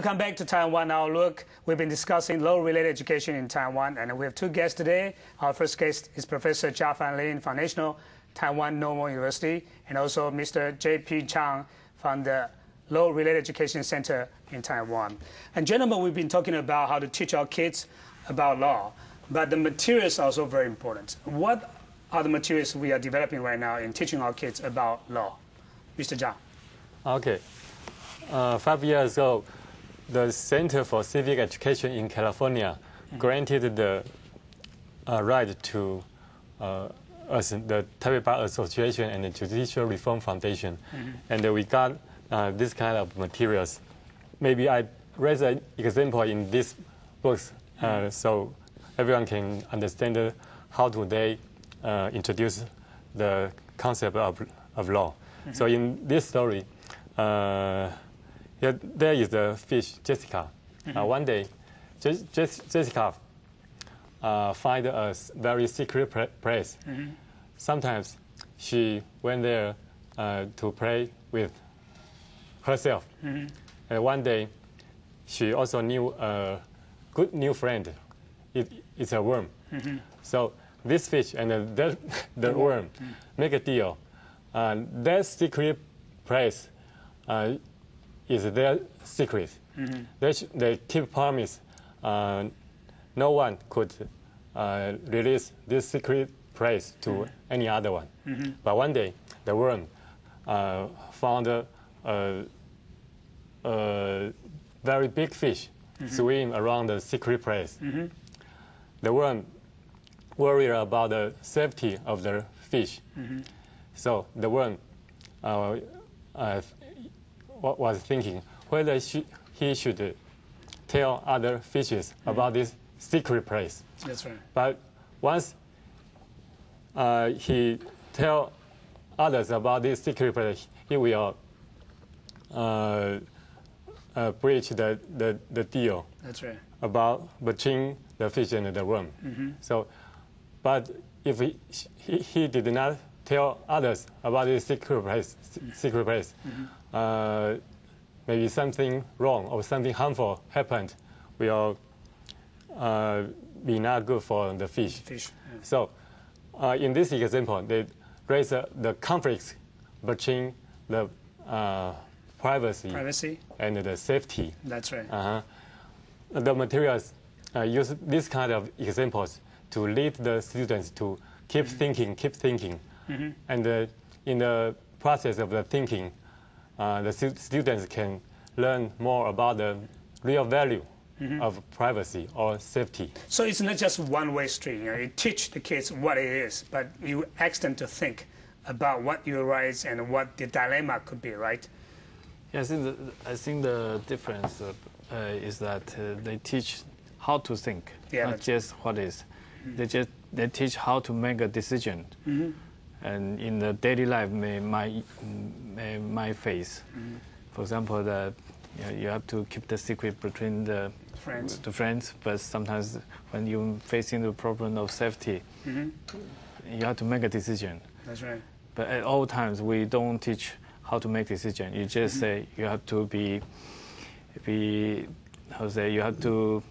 Welcome back to Taiwan Outlook. We've been discussing law-related education in Taiwan, and we have two guests today. Our first guest is Professor佳范from National Taiwan Normal University, and also Mr. J.P. Chang from the Law-Related Education Center in Taiwan. And gentlemen, we've been talking about how to teach our kids about law, but the materials are also very important. What are the materials we are developing right now in teaching our kids about law? Mr. Chang. Okay. 5 years ago, the Center for Civic Education in California granted the right to the Taipei Bar Association and the Judicial Reform Foundation. And we got this kind of materials. Maybe I raise an example in these books so everyone can understand how do they introduce the concept of law. So in this story, there is the fish, Jessica. One day, Jessica find a very secret place. Sometimes she went there to play with herself. And one day, she also knew a good new friend. It's a worm. So this fish and the worm make a deal. That secret place is their secret. They keep promise. No one could release this secret place to any other one. But one day, the worm found a very big fish swim around the secret place. The worm worried about the safety of the fish. So the worm was thinking whether he should tell other fishes about this secret place. That's right. But once he tell others about this secret place, he will breach the deal. That's right. Between the fish and the worm. So, but if he did not tell others about this secret place, maybe something wrong or something harmful happened, will be not good for the fish. So, in this example, they raise the conflicts between the privacy and the safety. That's right. The materials use this kind of examples to lead the students to keep thinking. And in the process of the thinking, the students can learn more about the real value of privacy or safety. So it's not just one-way street. You teach the kids what it is, but you ask them to think about what your rights and what the dilemma could be, right? Yeah, I think the difference is that they teach how to think, not just what is. They teach how to make a decision, and in the daily life might face. For example, you have to keep the secret between the friends, but sometimes when you're facing the problem of safety, you have to make a decision. That's right. But at all times, we don't teach how to make decision. You just say you have to you have to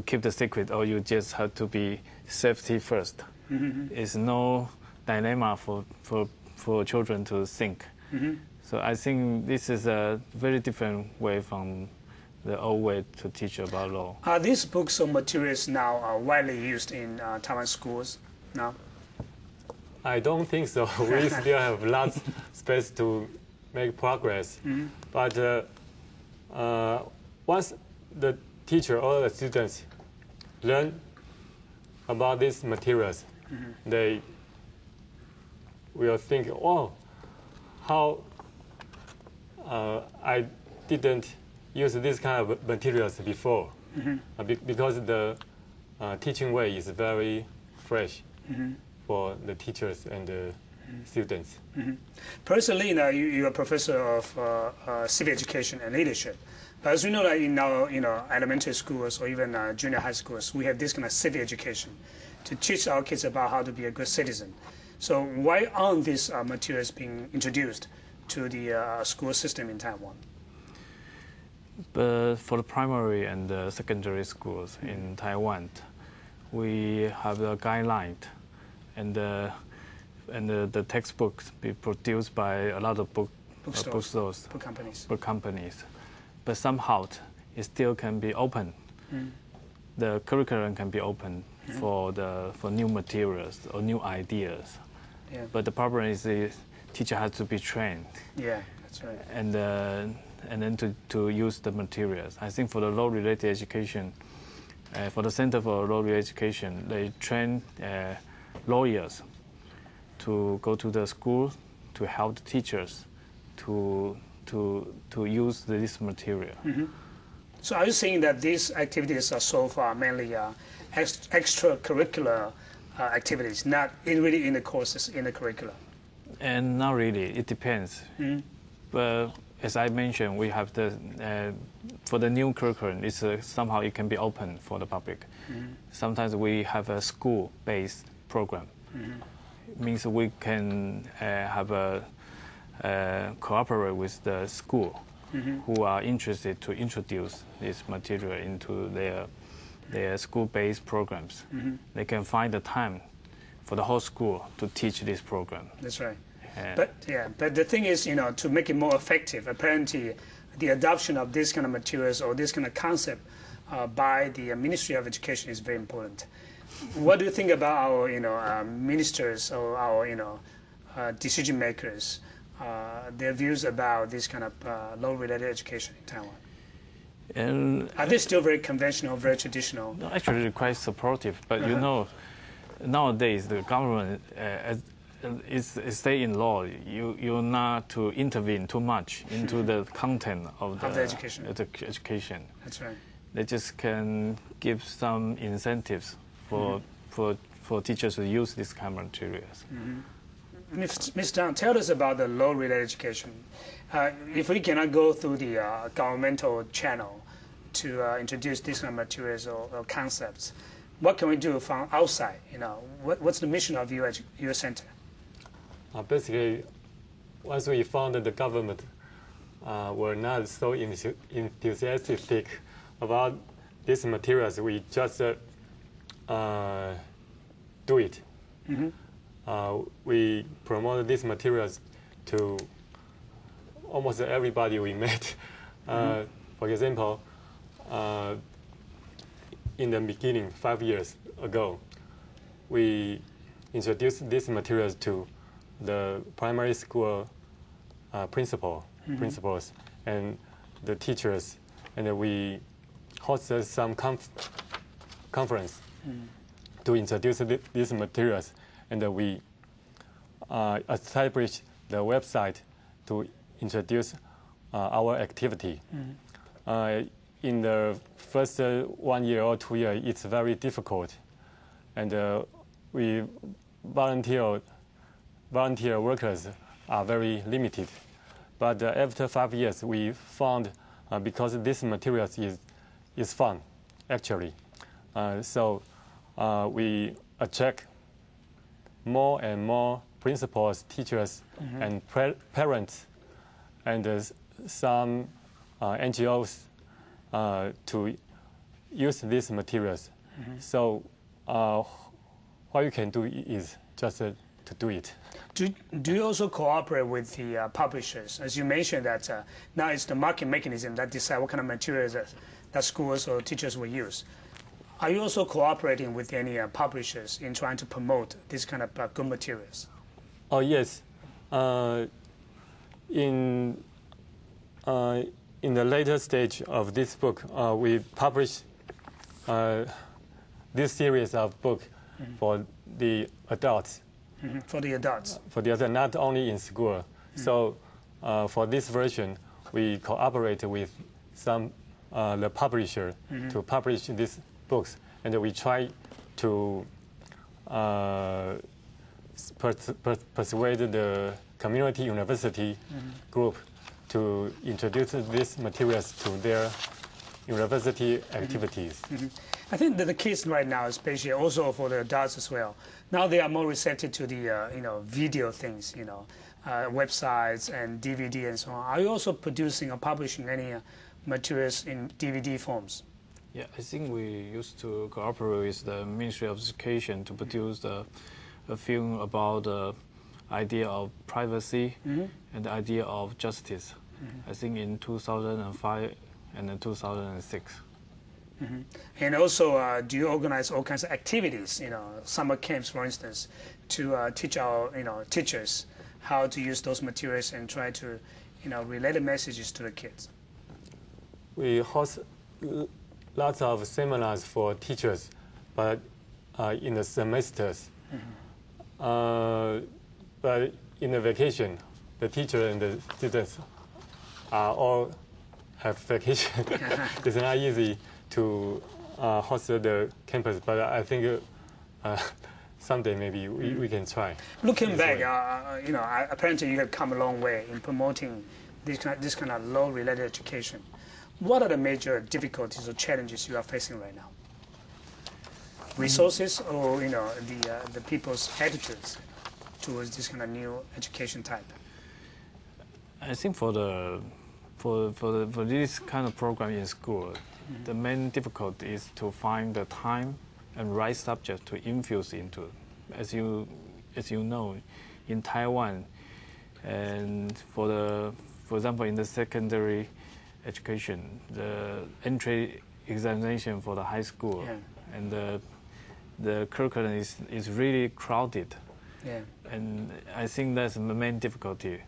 keep the secret, or you just have to be safety first. It's no dilemma for children to think. So I think this is a very different way from the old way to teach about law. Are these books or materials now widely used in Taiwan schools now? I don't think so. We still have lots of space to make progress. But once the teacher or the students learn about these materials, they will think, oh, how I didn't use this kind of materials before, because the teaching way is very fresh for the teachers and the students. Personally, you're a professor of civic education and leadership. But as we know, that in our elementary schools or even junior high schools, we have this kind of civic education to teach our kids about how to be a good citizen. So why aren't these materials being introduced to the school system in Taiwan? But for the primary and the secondary schools in Taiwan, we have a guideline, and the textbooks be produced by a lot of bookstores, book companies. But somehow it still can be open. The curriculum can be open for new materials or new ideas. Yeah. But the problem is the teacher has to be trained. Yeah, that's right. And then to use the materials. I think for the law-related education, for the Center for Law-related Education, they train lawyers to go to the school to help the teachers to use this material. So are you saying that these activities are so far mainly extracurricular activities, not really in the courses, in the curriculum? And not really. It depends. But as I mentioned, we have the for the new curriculum. It's somehow it can be open for the public. Sometimes we have a school-based program. It means we can have a cooperate with the school who are interested to introduce this material into their school-based programs. They can find the time for the whole school to teach this program. That's right. But the thing is, to make it more effective, apparently the adoption of this kind of materials or this kind of concept by the Ministry of Education is very important. What do you think about our, ministers or our, decision makers, their views about this kind of law-related education in Taiwan? And are they still very conventional, very traditional? Actually, they're quite supportive. But nowadays the government is stay in law. You're not to intervene too much into the content of the education. That's right. They just can give some incentives for teachers to use these kind of materials. Ms. Zhang, tell us about the law-related education. If we cannot go through the governmental channel to introduce these kind of materials or concepts, what can we do from outside? What's the mission of your center? Basically, once we found that the government were not so enthusiastic about these materials, we just do it. We promoted these materials to almost everybody we met. For example, in the beginning, 5 years ago, we introduced these materials to the primary school principals and the teachers, and we hosted some conference to introduce these materials, and we established the website to introduce our activity. In the first 1 year or 2 years, it's very difficult, and we volunteer workers are very limited. But after 5 years, we found because this materials is fun, actually. So we attract more and more principals, teachers, and parents, and some NGOs to use these materials. So what you can do is just to do it. Do you also cooperate with the publishers? As you mentioned that now it's the market mechanism that decide what kind of materials that schools or teachers will use. Are you also cooperating with any publishers in trying to promote this kind of good materials? Oh, yes. In the later stage of this book, we published this series of books for the adults. For the adults? For the adults, not only in school. So for this version, we cooperate with some the publisher to publish these books, and we try to persuade the community university group to introduce these materials to their university activities. I think that the kids right now, especially also for the adults as well, now they are more receptive to the video things, websites and DVD and so on. Are you also producing or publishing any materials in DVD forms? Yeah, I think we used to cooperate with the Ministry of Education to produce a film about the idea of privacy and the idea of justice. I think in 2005 and 2006. And also, do you organize all kinds of activities, summer camps, for instance, to teach our, teachers how to use those materials and try to, relay the messages to the kids? We host lots of seminars for teachers, but in the semesters. But in the vacation, the teacher and the students all have vacation. It's not easy to host the campus, but I think someday maybe we can try. Looking back, apparently you have come a long way in promoting this kind of law-related education. What are the major difficulties or challenges you are facing right now? Resources or the people's attitudes towards this kind of new education type? I think for this kind of program in school, the main difficulty is to find the time and right subject to infuse into. As you know, in Taiwan, and for example in the secondary education, the entry examination for the high school and the curriculum is really crowded. Yeah. And I think that's the main difficulty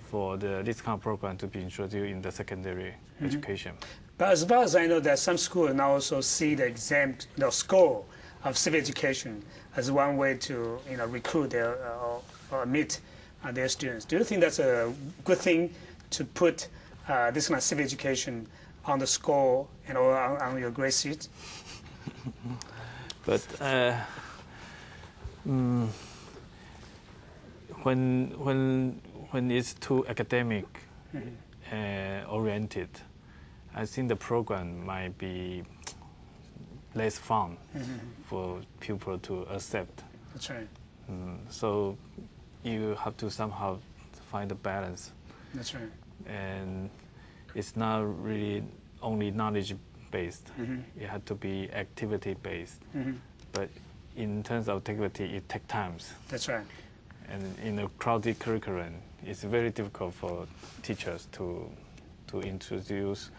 for this kind of program to be introduced in the secondary education. But as far as I know, that some schools now also see the exam, score of civic education as one way to recruit their or admit their students. Do you think that's a good thing to put this kind of civic education on the score and or on your grade sheet? But when it's too academic oriented, I think the program might be less fun for people to accept. That's right. So you have to somehow find a balance. That's right. And it's not really only knowledge-based. It had to be activity-based. But in terms of activity, it takes time. That's right. And in a crowded curriculum, it's very difficult for teachers to introduce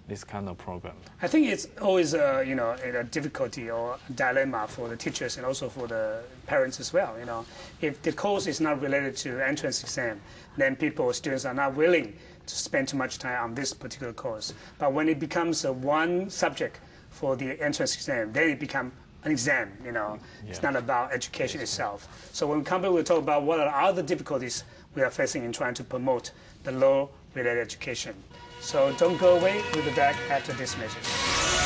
this kind of program. I think it's always a difficulty or a dilemma for the teachers and also for the parents as well. If the course is not related to entrance exam, then students are not willing to spend too much time on this particular course. But when it becomes one subject for the entrance exam, then it becomes an exam. It's not about education itself. So when we come back, we'll talk about what are other difficulties we are facing in trying to promote the law-related education. So don't go away. We'll be back after this message.